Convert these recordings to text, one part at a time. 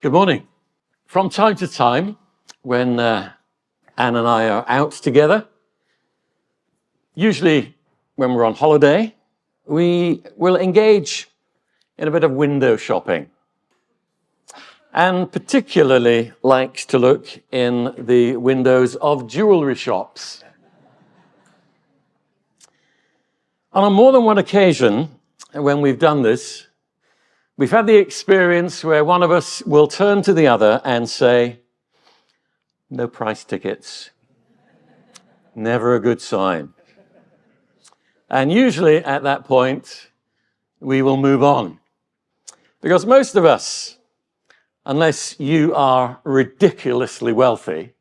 Good morning. From time to time, when Anne and I are out together, usually when we're on holiday, we will engage in a bit of window shopping. Anne particularly likes to look in the windows of jewelry shops. On more than one occasion, when we've done this, we've had the experience where one of us will turn to the other and say, "No price tickets." Never a good sign. And usually at that point, we will move on. Because most of us, unless you are ridiculously wealthy,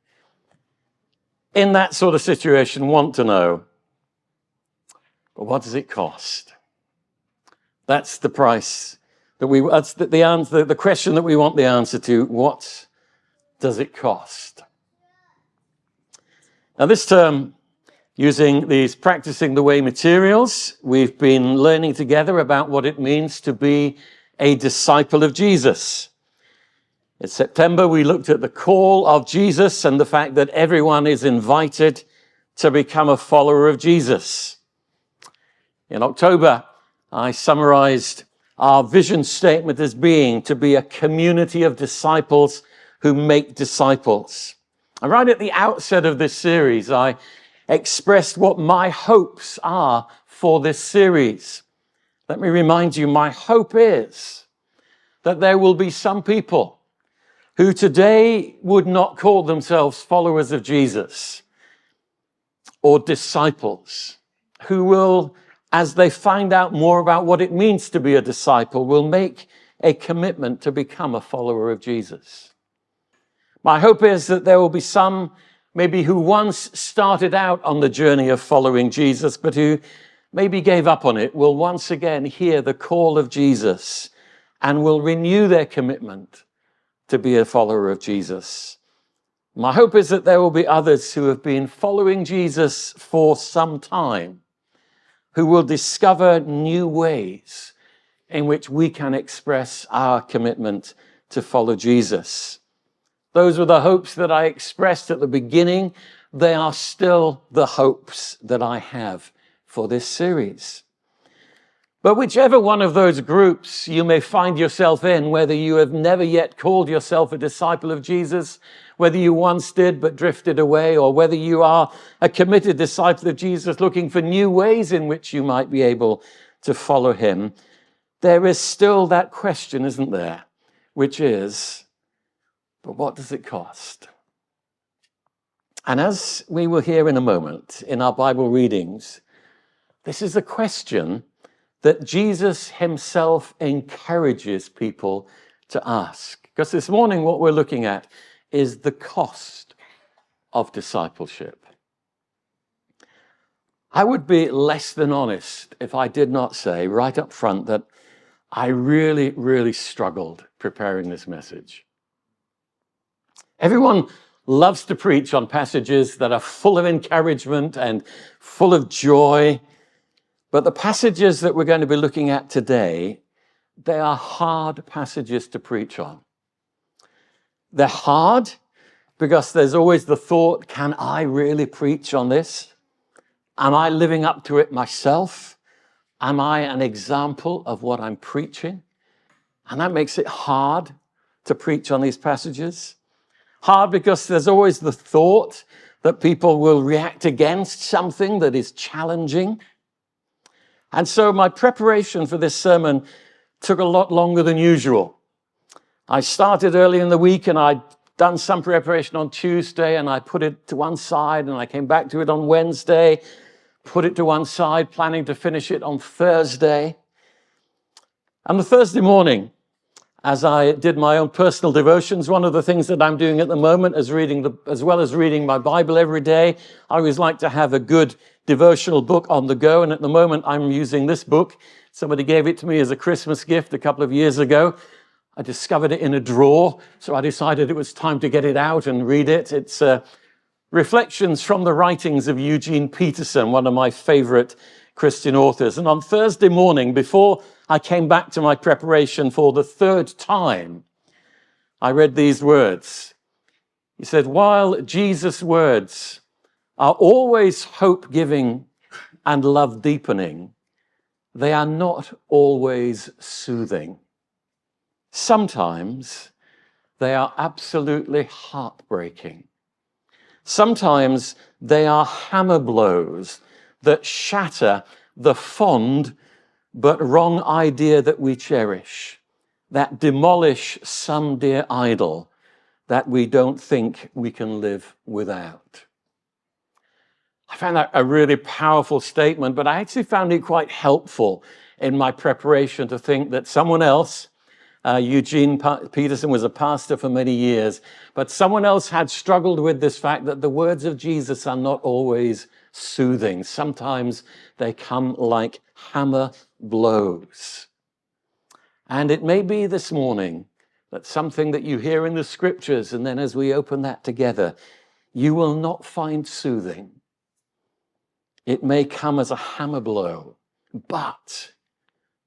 in that sort of situation want to know, but what does it cost? That's the price that's the answer, the question that we want the answer to. What does it cost? Now this term, using these Practicing the Way materials, we've been learning together about what it means to be a disciple of Jesus. In September, we looked at the call of Jesus and the fact that everyone is invited to become a follower of Jesus. In October, I summarized our vision statement as being to be a community of disciples who make disciples. And right at the outset of this series, I expressed what my hopes are for this series. Let me remind you, my hope is that there will be some people who today would not call themselves followers of Jesus or disciples, who will, as they find out more about what it means to be a disciple, will make a commitment to become a follower of Jesus. My hope is that there will be some maybe who once started out on the journey of following Jesus, but who maybe gave up on it, will once again hear the call of Jesus and will renew their commitment to be a follower of Jesus. My hope is that there will be others who have been following Jesus for some time, who will discover new ways in which we can express our commitment to follow Jesus. Those were the hopes that I expressed at the beginning. They are still the hopes that I have for this series. But whichever one of those groups you may find yourself in, whether you have never yet called yourself a disciple of Jesus, whether you once did but drifted away, or whether you are a committed disciple of Jesus looking for new ways in which you might be able to follow him, there is still that question, isn't there? Which is, but what does it cost? And as we will hear in a moment in our Bible readings, this is a question that Jesus himself encourages people to ask. Because this morning what we're looking at is the cost of discipleship. I would be less than honest if I did not say right up front that I really, really struggled preparing this message. Everyone loves to preach on passages that are full of encouragement and full of joy. But the passages that we're going to be looking at today, they are hard passages to preach on. They're hard because there's always the thought, can I really preach on this? Am I living up to it myself? Am I an example of what I'm preaching? And that makes it hard to preach on these passages. Hard because there's always the thought that people will react against something that is challenging. And so my preparation for this sermon took a lot longer than usual. I started early in the week and I'd done some preparation on Tuesday and I put it to one side and I came back to it on Wednesday, put it to one side, planning to finish it on Thursday. And the Thursday morning, as I did my own personal devotions, one of the things that I'm doing at the moment is as well as reading my Bible every day, I always like to have a good devotional book on the go. And at the moment, I'm using this book. Somebody gave it to me as a Christmas gift a couple of years ago. I discovered it in a drawer, so I decided it was time to get it out and read it. It's Reflections from the Writings of Eugene Peterson, one of my favorite Christian authors. And on Thursday morning, before I came back to my preparation for the third time, I read these words. He said, while Jesus' words are always hope-giving and love-deepening, they are not always soothing. Sometimes they are absolutely heartbreaking. Sometimes they are hammer blows that shatter the fond but wrong idea that we cherish, that demolish some dear idol that we don't think we can live without. I found that a really powerful statement, but I actually found it quite helpful in my preparation to think that someone else, Eugene Peterson was a pastor for many years, but someone else had struggled with this fact that the words of Jesus are not always soothing. Sometimes they come like hammer blows. And it may be this morning that something that you hear in the scriptures, and then as we open that together, you will not find soothing. It may come as a hammer blow, but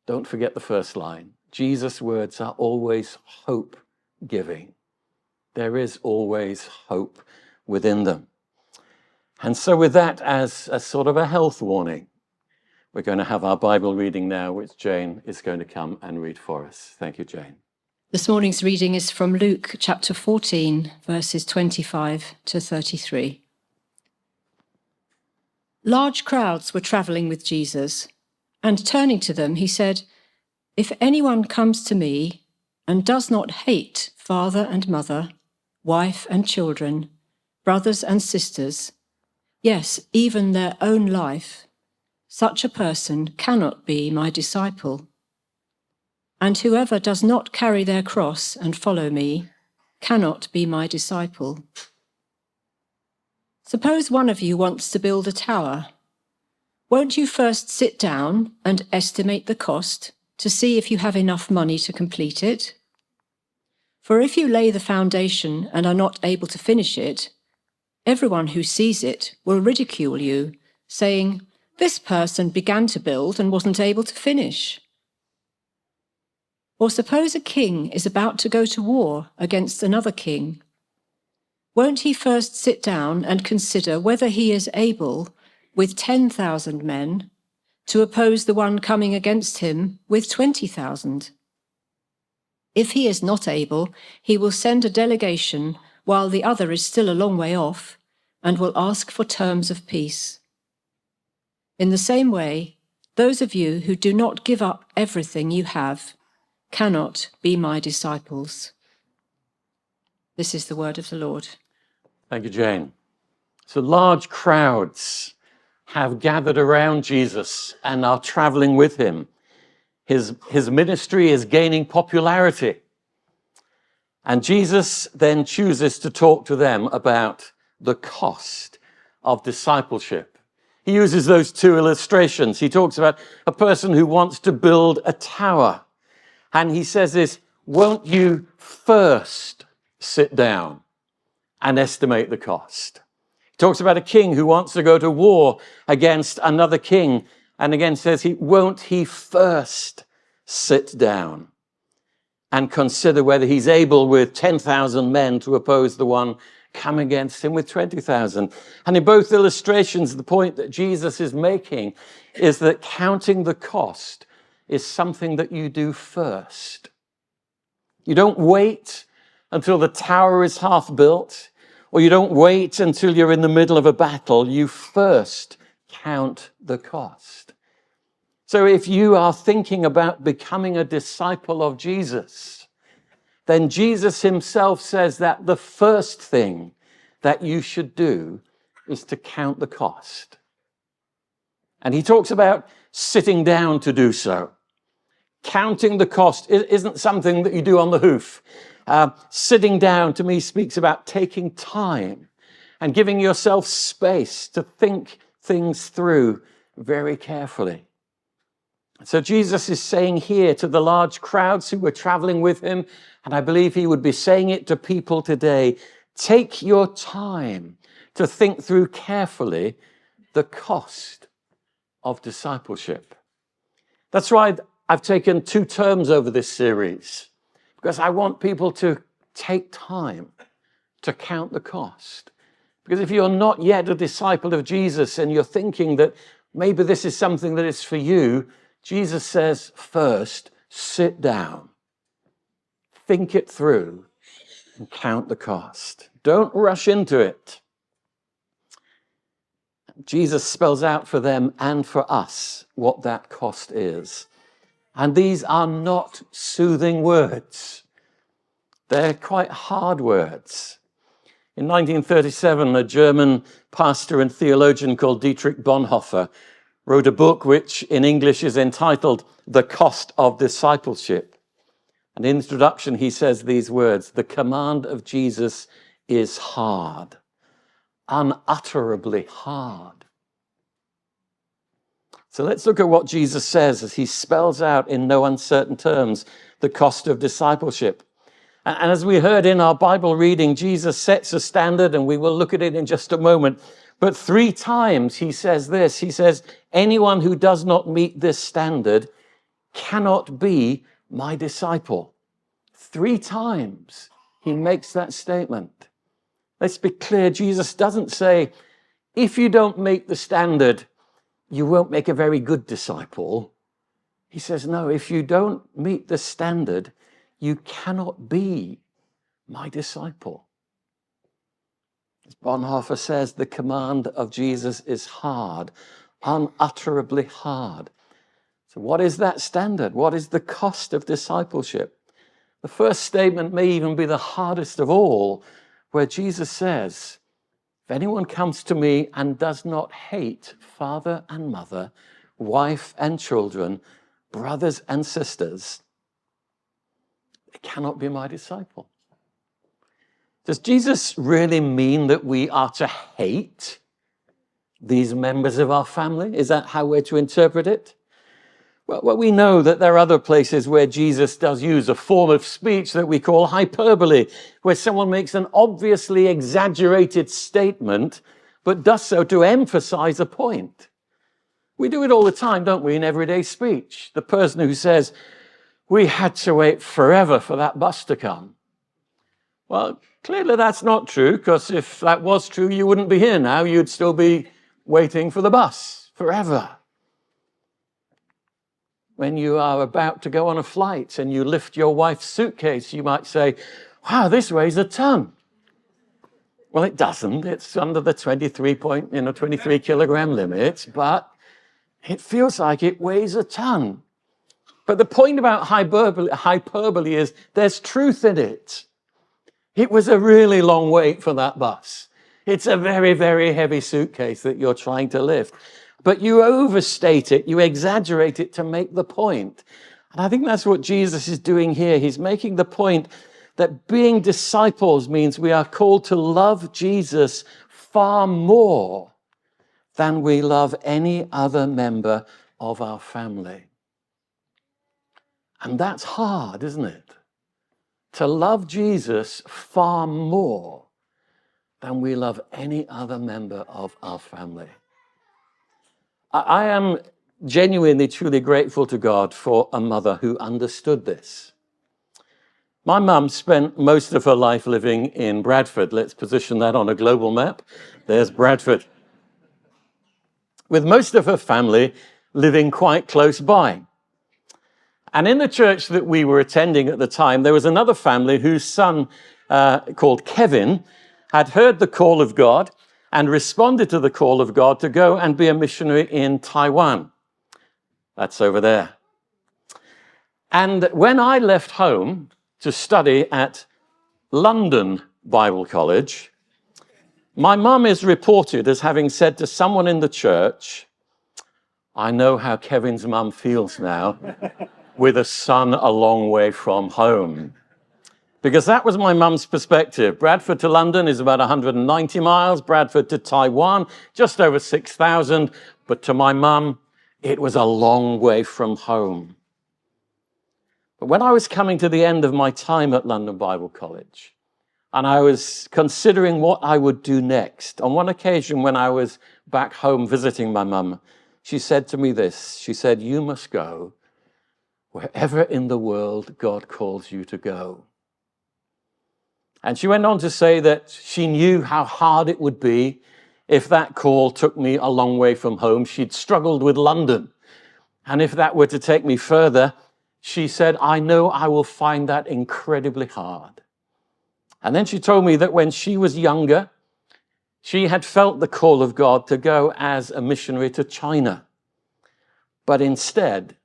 don't forget the first line. Jesus' words are always hope-giving. There is always hope within them. And so with that as a sort of a health warning, we're going to have our Bible reading now, which Jane is going to come and read for us. Thank you, Jane. This morning's reading is from Luke chapter 14, verses 25 to 33. Large crowds were travelling with Jesus, and turning to them, he said, "If anyone comes to me and does not hate father and mother, wife and children, brothers and sisters, yes, even their own life, such a person cannot be my disciple. And whoever does not carry their cross and follow me cannot be my disciple. Suppose one of you wants to build a tower. Won't you first sit down and estimate the cost to see if you have enough money to complete it? For if you lay the foundation and are not able to finish it, everyone who sees it will ridicule you, saying, 'This person began to build and wasn't able to finish.' Or suppose a king is about to go to war against another king. Won't he first sit down and consider whether he is able, with 10,000 men, to oppose the one coming against him with 20,000? If he is not able, he will send a delegation while the other is still a long way off, and will ask for terms of peace. In the same way, those of you who do not give up everything you have cannot be my disciples." This is the word of the Lord. Thank you, Jane. So large crowds have gathered around Jesus and are traveling with him. His ministry is gaining popularity. And Jesus then chooses to talk to them about the cost of discipleship. He uses those two illustrations. He talks about a person who wants to build a tower. And he says this, won't you first sit down and estimate the cost? He talks about a king who wants to go to war against another king. And again says, won't he first sit down and consider whether he's able with 10,000 men to oppose the one coming against him with 20,000. And in both illustrations, the point that Jesus is making is that counting the cost is something that you do first. You don't wait until the tower is half built, or you don't wait until you're in the middle of a battle. You first count the cost. So if you are thinking about becoming a disciple of Jesus, then Jesus himself says that the first thing that you should do is to count the cost. And he talks about sitting down to do so. Counting the cost isn't something that you do on the hoof. Sitting down, to me, speaks about taking time and giving yourself space to think things through very carefully. So Jesus is saying here to the large crowds who were traveling with him, and I believe he would be saying it to people today, take your time to think through carefully the cost of discipleship. That's why I've taken 2 terms over this series, because I want people to take time to count the cost. Because if you're not yet a disciple of Jesus and you're thinking that maybe this is something that is for you, Jesus says, first, sit down, think it through, and count the cost. Don't rush into it. Jesus spells out for them and for us what that cost is. And these are not soothing words. They're quite hard words. In 1937, a German pastor and theologian called Dietrich Bonhoeffer wrote a book which in English is entitled The Cost of Discipleship. And in the introduction, he says these words: the command of Jesus is hard, unutterably hard. So let's look at what Jesus says as he spells out in no uncertain terms the cost of discipleship. And as we heard in our Bible reading, Jesus sets a standard, and we will look at it in just a moment. But 3 times he says this. He says, anyone who does not meet this standard cannot be my disciple. 3 times he makes that statement. Let's be clear, Jesus doesn't say, if you don't meet the standard, you won't make a very good disciple. He says, no, if you don't meet the standard, you cannot be my disciple. As Bonhoeffer says, the command of Jesus is hard, unutterably hard. So what is that standard? What is the cost of discipleship? The first statement may even be the hardest of all, where Jesus says, if anyone comes to me and does not hate father and mother, wife and children, brothers and sisters, they cannot be my disciple. Does Jesus really mean that we are to hate these members of our family? Is that how we're to interpret it? Well, we know that there are other places where Jesus does use a form of speech that we call hyperbole, where someone makes an obviously exaggerated statement, but does so to emphasize a point. We do it all the time, don't we, in everyday speech? The person who says, we had to wait forever for that bus to come. Well, clearly that's not true, because if that was true, you wouldn't be here now. You'd still be waiting for the bus forever. When you are about to go on a flight and you lift your wife's suitcase, you might say, wow, this weighs a ton. Well, it doesn't. It's under the 23 kilogram limit, but it feels like it weighs a ton. But the point about hyperbole is there's truth in it. It was a really long wait for that bus. It's a very, very heavy suitcase that you're trying to lift. But you overstate it, you exaggerate it to make the point. And I think that's what Jesus is doing here. He's making the point that being disciples means we are called to love Jesus far more than we love any other member of our family. And that's hard, isn't it? To love Jesus far more than we love any other member of our family. I am genuinely, truly grateful to God for a mother who understood this. My mum spent most of her life living in Bradford. Let's position that on a global map. There's Bradford. With most of her family living quite close by. And in the church that we were attending at the time, there was another family whose son, called Kevin, had heard the call of God and responded to the call of God to go and be a missionary in Taiwan. That's over there. And when I left home to study at London Bible College, my mum is reported as having said to someone in the church, I know how Kevin's mum feels now with a son a long way from home. Because that was my mum's perspective. Bradford to London is about 190 miles. Bradford to Taiwan, just over 6,000. But to my mum, it was a long way from home. But when I was coming to the end of my time at London Bible College, and I was considering what I would do next, on one occasion when I was back home visiting my mum, she said to me this. She said, you must go wherever in the world God calls you to go. And she went on to say that she knew how hard it would be if that call took me a long way from home. She'd struggled with London. And if that were to take me further, she said, I know I will find that incredibly hard. And then she told me that when she was younger, she had felt the call of God to go as a missionary to China, but instead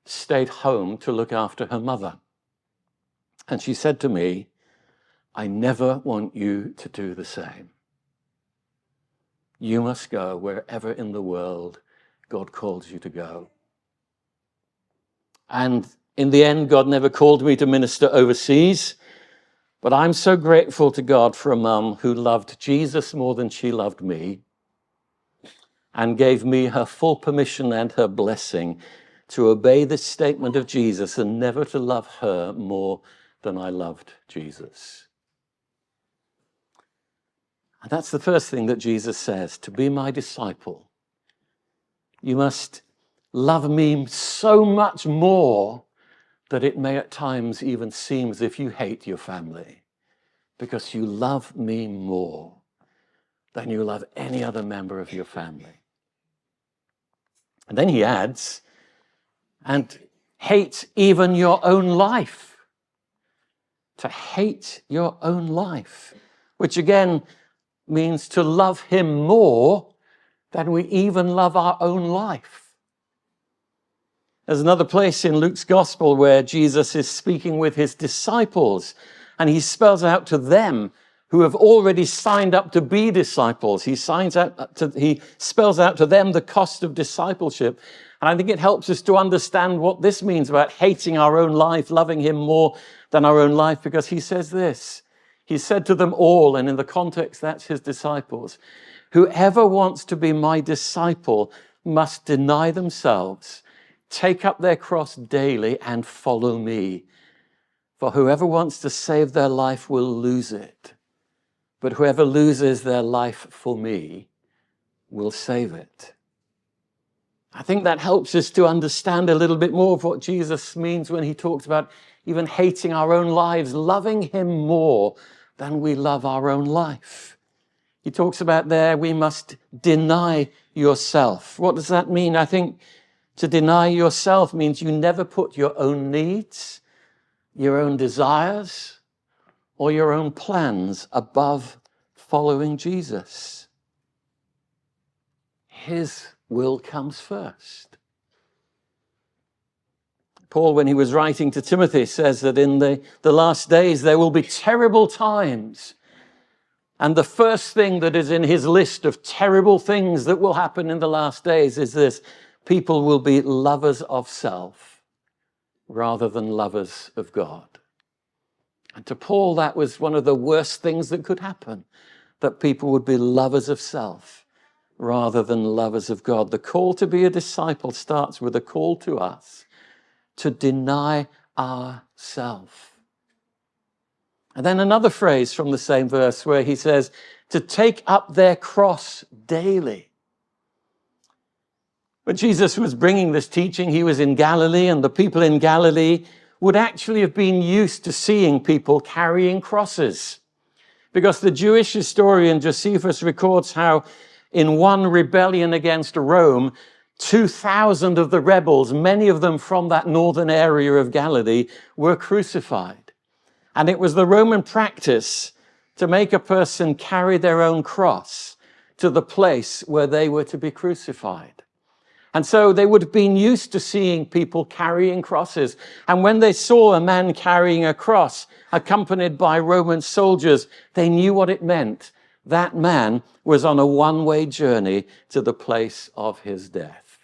stayed home to look after her mother. And she said to me, I never want you to do the same. You must go wherever in the world God calls you to go. And in the end, God never called me to minister overseas, but I'm so grateful to God for a mum who loved Jesus more than she loved me and gave me her full permission and her blessing to obey this statement of Jesus and never to love her more than I loved Jesus. And that's the first thing that Jesus says, to be my disciple. You must love me so much more that it may at times even seem as if you hate your family, because you love me more than you love any other member of your family. And then he adds, and hate even your own life. To hate your own life, which again means to love him more than we even love our own life. There's another place in Luke's gospel where Jesus is speaking with his disciples, and he spells out to them who have already signed up to be disciples. He spells out to them the cost of discipleship. And I think it helps us to understand what this means about hating our own life, loving him more than our own life, because he says this. He said to them all, and in the context, that's his disciples, whoever wants to be my disciple must deny themselves, take up their cross daily, and follow me. For whoever wants to save their life will lose it. But whoever loses their life for me will save it. I think that helps us to understand a little bit more of what Jesus means when he talks about even hating our own lives, loving him more than we love our own life. He talks about there, we must deny yourself. What does that mean? I think to deny yourself means you never put your own needs, your own desires, or your own plans above following Jesus. His will comes first. Paul, when he was writing to Timothy, says that in the last days there will be terrible times. And the first thing that is in his list of terrible things that will happen in the last days is this: people will be lovers of self rather than lovers of God. And to Paul, that was one of the worst things that could happen, that people would be lovers of self rather than lovers of God. The call to be a disciple starts with a call to us to deny ourselves. And then another phrase from the same verse where he says, to take up their cross daily. When Jesus was bringing this teaching, he was in Galilee, and the people in Galilee would actually have been used to seeing people carrying crosses. Because the Jewish historian Josephus records how in one rebellion against Rome, 2,000 of the rebels, many of them from that northern area of Galilee, were crucified. And it was the Roman practice to make a person carry their own cross to the place where they were to be crucified. And so they would have been used to seeing people carrying crosses. And when they saw a man carrying a cross accompanied by Roman soldiers, they knew what it meant. That man was on a one-way journey to the place of his death.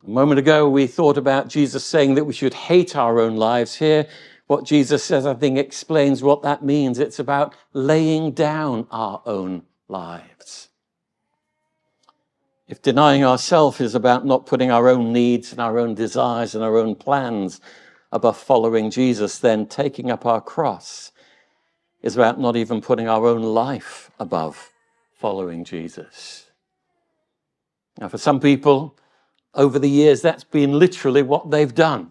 A moment ago, we thought about Jesus saying that we should hate our own lives. Here, what Jesus says, I think, explains what that means. It's about laying down our own lives. If denying ourselves is about not putting our own needs and our own desires and our own plans above following Jesus, then taking up our cross is about not even putting our own life above following Jesus. Now, for some people, over the years, that's been literally what they've done.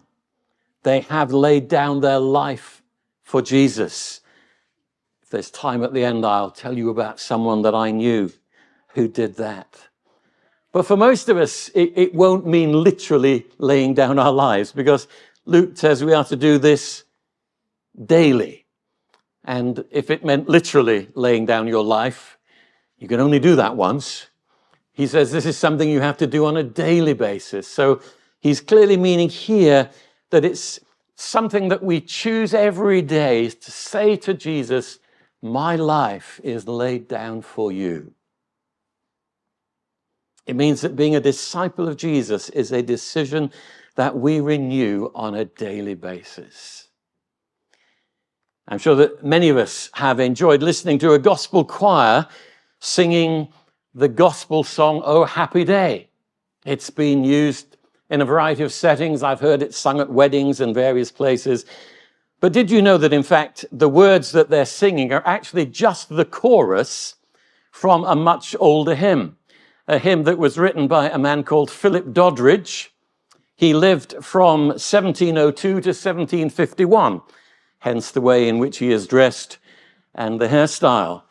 They have laid down their life for Jesus. there's time at the end, I'll tell you about someone that I knew who did that. But for most of us, it won't mean literally laying down our lives, because Luke says we are to do this daily. And if it meant literally laying down your life, you can only do that once. He says this is something you have to do on a daily basis. So he's clearly meaning here that it's something that we choose every day to say to Jesus, my life is laid down for you. It means that being a disciple of Jesus is a decision that we renew on a daily basis. I'm sure that many of us have enjoyed listening to a gospel choir singing the gospel song, "Oh Happy Day." It's been used in a variety of settings. I've heard it sung at weddings and various places. But did you know that, in fact, the words that they're singing are actually just the chorus from a much older hymn, a hymn that was written by a man called Philip Doddridge. He lived from 1702 to 1751, hence the way in which he is dressed and the hairstyle.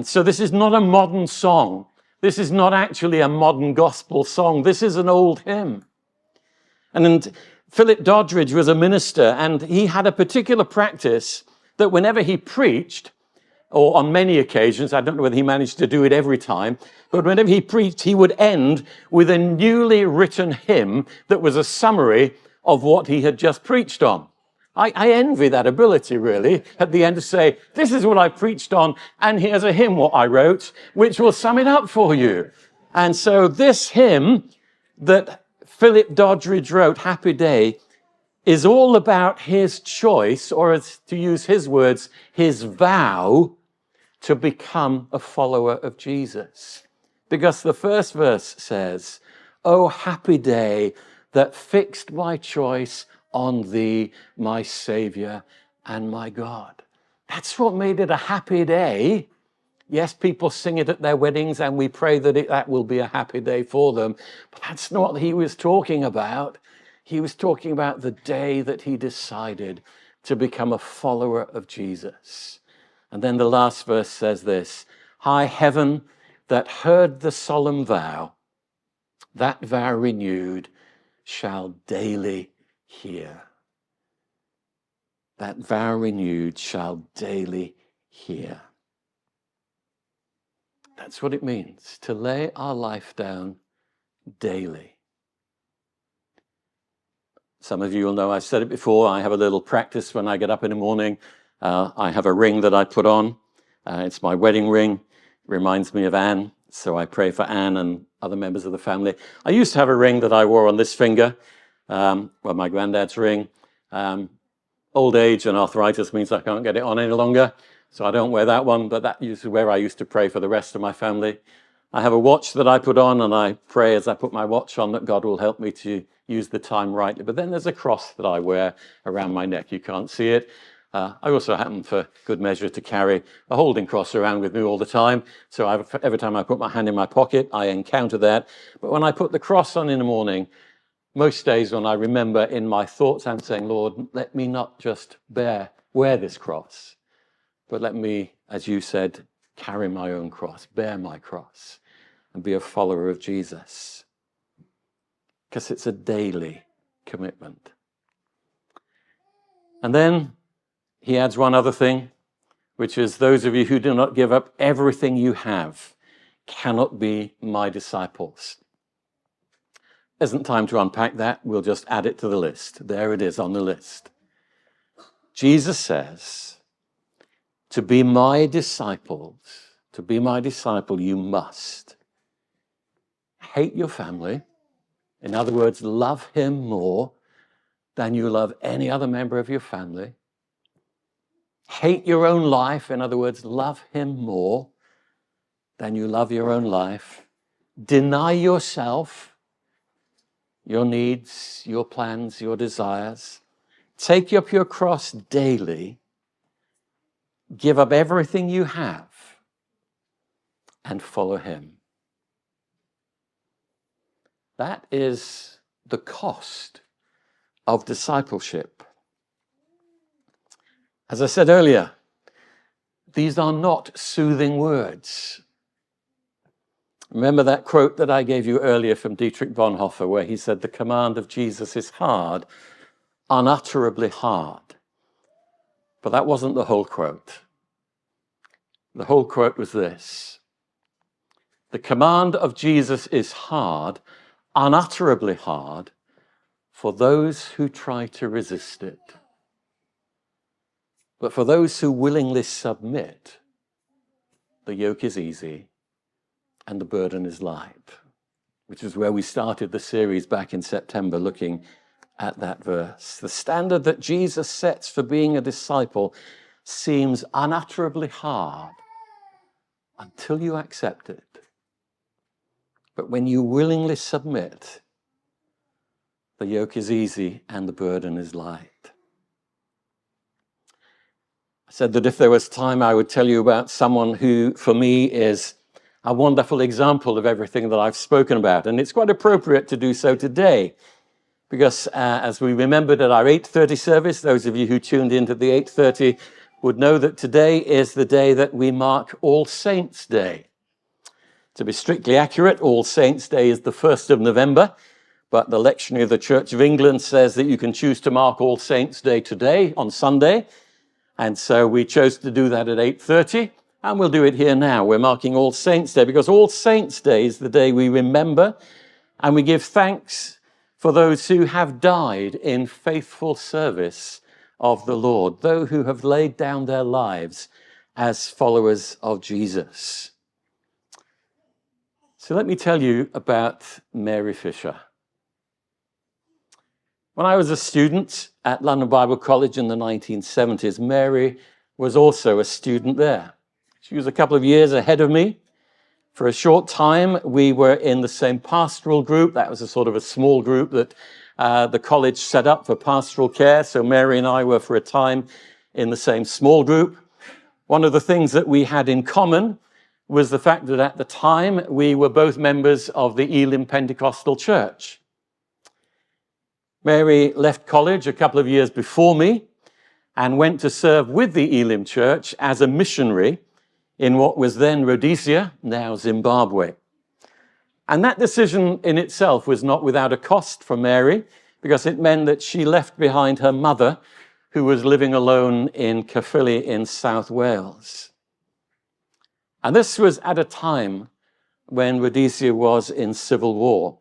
So this is not a modern song. This is not actually a modern gospel song. This is an old hymn. And Philip Doddridge was a minister, and he had a particular practice that whenever he preached, or on many occasions, I don't know whether he managed to do it every time, but whenever he preached, he would end with a newly written hymn that was a summary of what he had just preached on. I envy that ability, really, at the end to say, this is what I preached on, and here's a hymn what I wrote, which will sum it up for you. And so this hymn that Philip Doddridge wrote, Happy Day, is all about his choice, or as to use his words, his vow to become a follower of Jesus. Because the first verse says, "Oh, happy day that fixed my choice on thee, my Savior and my God." That's what made it a happy day. Yes, people sing it at their weddings, and we pray that that will be a happy day for them. But that's not what he was talking about. He was talking about the day that he decided to become a follower of Jesus. And then the last verse says this, "High heaven that heard the solemn vow, that vow renewed shall daily hear." That vow renewed shall daily hear. That's what it means to lay our life down daily. Some of you will know I've said it before. I have a little practice when I get up in the morning. I have a ring that I put on. It's my wedding ring. It reminds me of Anne, so I pray for Anne and other members of the family. I used to have a ring that I wore on this finger, my granddad's ring. Old age and arthritis means I can't get it on any longer, so I don't wear that one, but that is where I used to pray for the rest of my family. I have a watch that I put on, and I pray as I put my watch on that God will help me to use the time rightly. But then there's a cross that I wear around my neck. You can't see it. I also happen, for good measure, to carry a holding cross around with me all the time. So every time I put my hand in my pocket, I encounter that. But when I put the cross on in the morning, most days when I remember in my thoughts, I'm saying, Lord, let me not just wear this cross, but let me, as you said, carry my own cross, bear my cross, and be a follower of Jesus. Because it's a daily commitment. And then he adds one other thing, which is those of you who do not give up everything you have cannot be my disciples. Isn't time to unpack that. We'll just add it to the list. There it is on the list. Jesus says, to be my disciple, you must hate your family. In other words, love him more than you love any other member of your family. Hate your own life. In other words, love him more than you love your own life. Deny yourself, your needs, your plans, your desires. Take up your cross daily. Give up everything you have and follow him. That is the cost of discipleship. As I said earlier, these are not soothing words. Remember that quote that I gave you earlier from Dietrich Bonhoeffer, where he said, the command of Jesus is hard, unutterably hard. But that wasn't the whole quote. The whole quote was this: the command of Jesus is hard, unutterably hard, for those who try to resist it. But for those who willingly submit, the yoke is easy and the burden is light, which is where we started the series back in September, looking at that verse. The standard that Jesus sets for being a disciple seems unutterably hard until you accept it. But when you willingly submit, the yoke is easy and the burden is light. I said that if there was time, I would tell you about someone who, for me, is a wonderful example of everything that I've spoken about. And it's quite appropriate to do so today, because as we remembered at our 8:30 service, those of you who tuned into the 8:30 would know that today is the day that we mark All Saints' Day. To be strictly accurate, All Saints' Day is the 1st of November, but the lectionary of the Church of England says that you can choose to mark All Saints' Day today, on Sunday, and so we chose to do that at 8:30, and we'll do it here now. We're marking All Saints' Day because All Saints' Day is the day we remember and we give thanks for those who have died in faithful service of the Lord, those who have laid down their lives as followers of Jesus. So let me tell you about Mary Fisher. When I was a student at London Bible College in the 1970s, Mary was also a student there. She was a couple of years ahead of me. For a short time, we were in the same pastoral group. That was a sort of a small group that the college set up for pastoral care. So Mary and I were for a time in the same small group. One of the things that we had in common was the fact that at the time we were both members of the Elim Pentecostal Church. Mary left college a couple of years before me and went to serve with the Elim Church as a missionary in what was then Rhodesia, now Zimbabwe. And that decision in itself was not without a cost for Mary, because it meant that she left behind her mother, who was living alone in Caerphilly in South Wales. And this was at a time when Rhodesia was in civil war.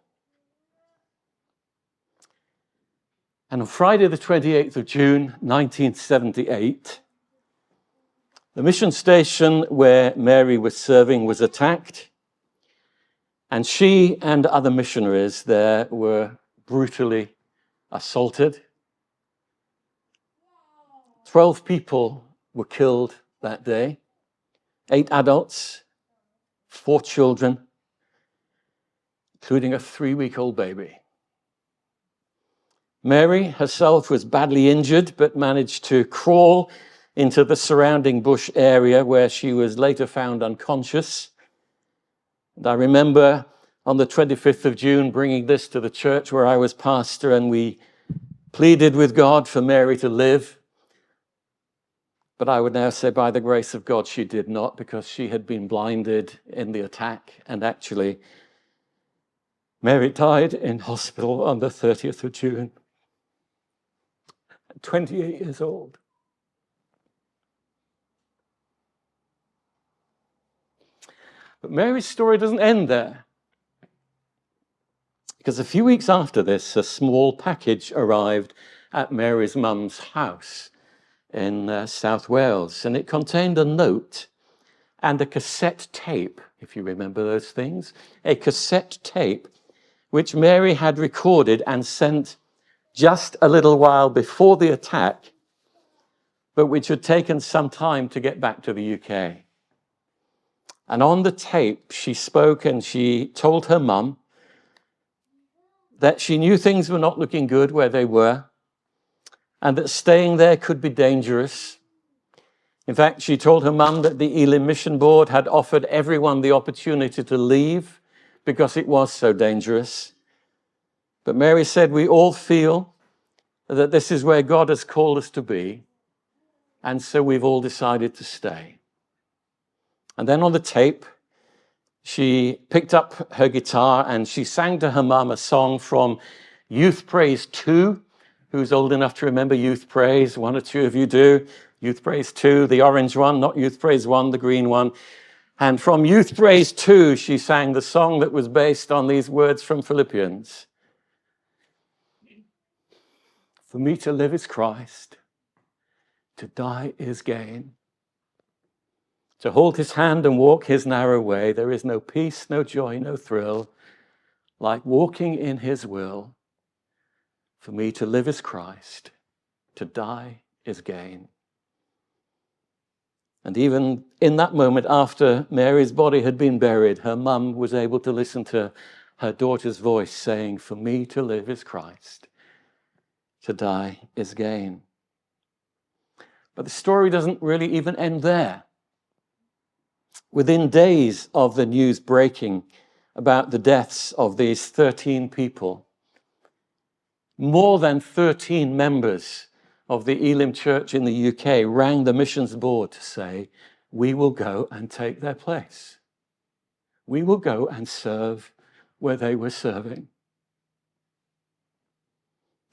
And on Friday, the 28th of June, 1978, the mission station where Mary was serving was attacked, and she and other missionaries there were brutally assaulted. 12 people were killed that day, 8 adults, 4 children, including a 3-week-old baby. Mary herself was badly injured, but managed to crawl into the surrounding bush area where she was later found unconscious. And I remember on the 25th of June bringing this to the church where I was pastor, and we pleaded with God for Mary to live. But I would now say by the grace of God, she did not, because she had been blinded in the attack. And actually, Mary died in hospital on the 30th of June. 28 years old. But Mary's story doesn't end there, because a few weeks after this, a small package arrived at Mary's mum's house in South Wales, and it contained a note and a cassette tape, if you remember those things, a cassette tape which Mary had recorded and sent just a little while before the attack, but which had taken some time to get back to the UK. And on the tape, she spoke and she told her mum that she knew things were not looking good where they were, and that staying there could be dangerous. In fact, she told her mum that the Elim Mission Board had offered everyone the opportunity to leave because it was so dangerous. But Mary said, we all feel that this is where God has called us to be, and so we've all decided to stay. And then on the tape, she picked up her guitar and she sang to her mum a song from Youth Praise 2. Who's old enough to remember Youth Praise? One or two of you do. Youth Praise 2, the orange one, not Youth Praise 1, the green one. And from Youth Praise 2, she sang the song that was based on these words from Philippians. For me to live is Christ, to die is gain. To hold his hand and walk his narrow way, there is no peace, no joy, no thrill, like walking in his will. For me to live is Christ, to die is gain. And even in that moment after Mary's body had been buried, her mum was able to listen to her daughter's voice saying, for me to live is Christ, to die is gain. But the story doesn't really even end there. Within days of the news breaking about the deaths of these 13 people, more than 13 members of the Elim Church in the UK rang the missions board to say, we will go and take their place. We will go and serve where they were serving.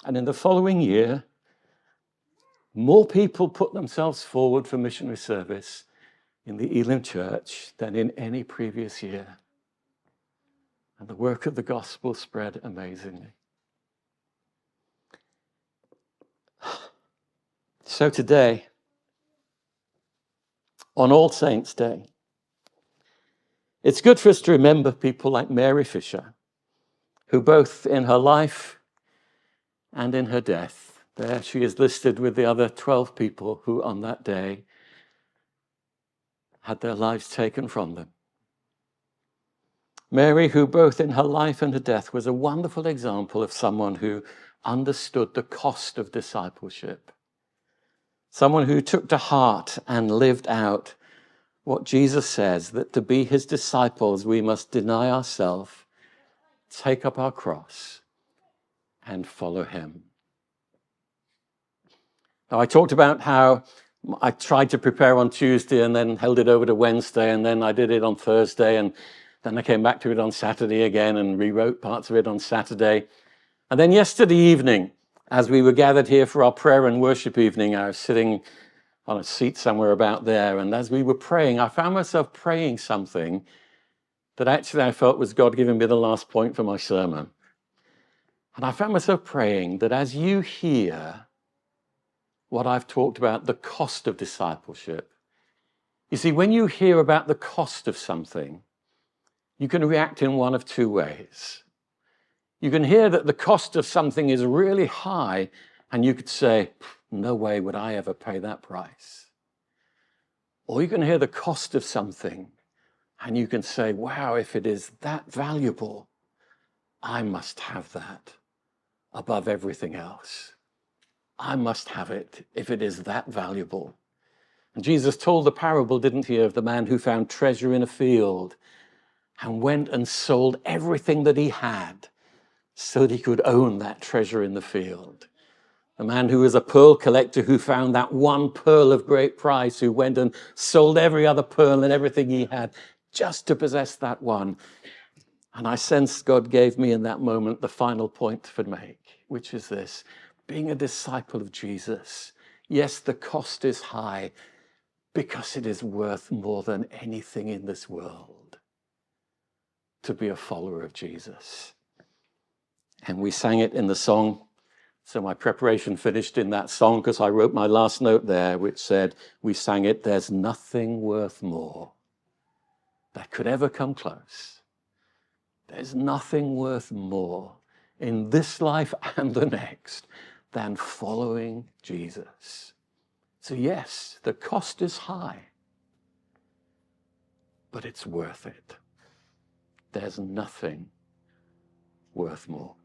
And in the following year, more people put themselves forward for missionary service in the Elim Church than in any previous year. And the work of the gospel spread amazingly. So today, on All Saints' Day, it's good for us to remember people like Mary Fisher, who both in her life and in her death, there she is listed with the other 12 people who on that day had their lives taken from them. Mary, who both in her life and her death was a wonderful example of someone who understood the cost of discipleship, someone who took to heart and lived out what Jesus says, that to be his disciples, we must deny ourselves, take up our cross, and follow him. Now, I talked about how I tried to prepare on Tuesday and then held it over to Wednesday, and then I did it on Thursday, and then I came back to it on Saturday again and rewrote parts of it on Saturday. And then yesterday evening, as we were gathered here for our prayer and worship evening, I was sitting on a seat somewhere about there, and as we were praying, I found myself praying something that actually I felt was God giving me the last point for my sermon. And I found myself praying that as you hear what I've talked about, the cost of discipleship, you see, when you hear about the cost of something, you can react in one of two ways. You can hear that the cost of something is really high, and you could say, no way would I ever pay that price. Or you can hear the cost of something, and you can say, wow, if it is that valuable, I must have that above everything else. I must have it if it is that valuable. And Jesus told the parable, didn't he, of the man who found treasure in a field and went and sold everything that he had so that he could own that treasure in the field. The man who was a pearl collector who found that one pearl of great price, who went and sold every other pearl and everything he had just to possess that one. And I sensed God gave me in that moment the final point to make, which is this: being a disciple of Jesus, yes, the cost is high because it is worth more than anything in this world to be a follower of Jesus. And we sang it in the song. So my preparation finished in that song because I wrote my last note there, which said, we sang it, there's nothing worth more that could ever come close. There's nothing worth more in this life and the next than following Jesus. So yes, the cost is high, but it's worth it. There's nothing worth more.